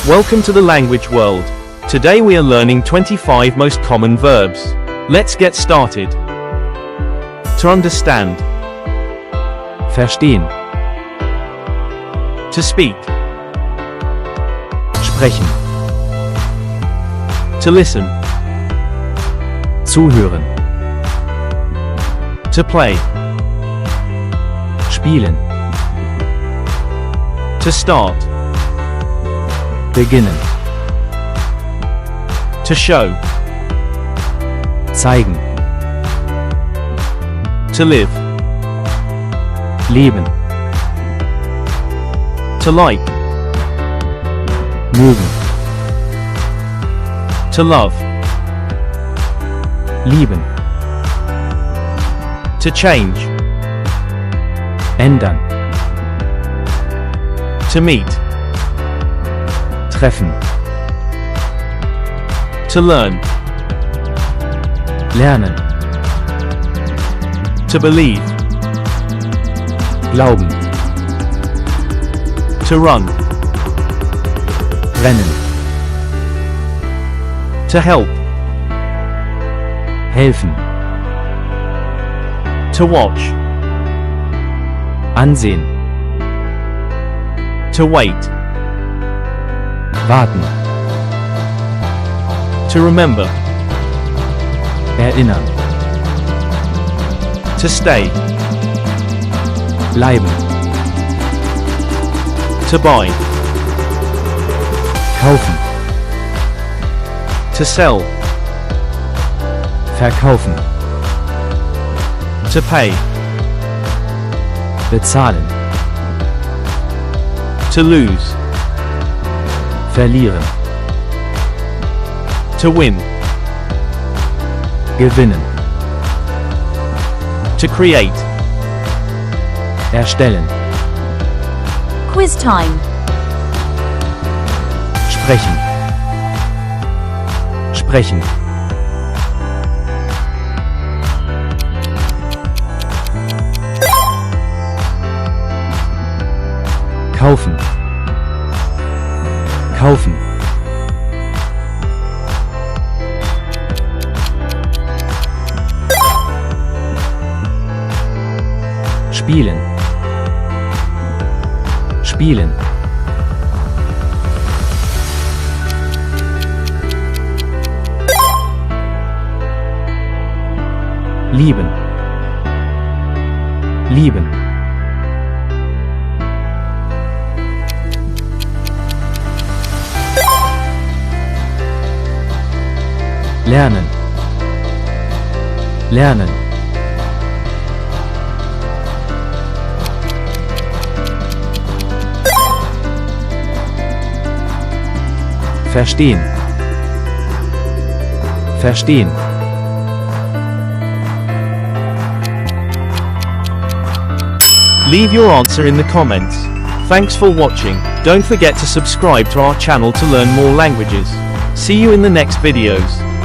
Welcome to the language world. Today we are learning 25 most common verbs. Let's get started. To understand. Verstehen. To speak. Sprechen. To listen. Zuhören. To play. Spielen. To start. Beginnen. To show. Zeigen. To live. Leben. To like. Mögen. To love. Lieben. To change. Ändern. To meet. Treffen. To learn. Lernen. To believe. Glauben. To run. Rennen. To help. Helfen. To watch. Ansehen. To wait. Warten. To remember. Erinnern. To stay. Bleiben. To buy. Kaufen. To sell. Verkaufen. To pay. Bezahlen. To lose. Verlieren. To win. Gewinnen. To create. Erstellen. Quiz time. Sprechen. Sprechen. Kaufen. Kaufen. Spielen. Spielen. Lieben. Lieben. Lernen. Lernen. Verstehen. Verstehen. Leave your answer in the comments. Thanks for watching. Don't forget to subscribe to our channel to learn more languages. See you in the next videos.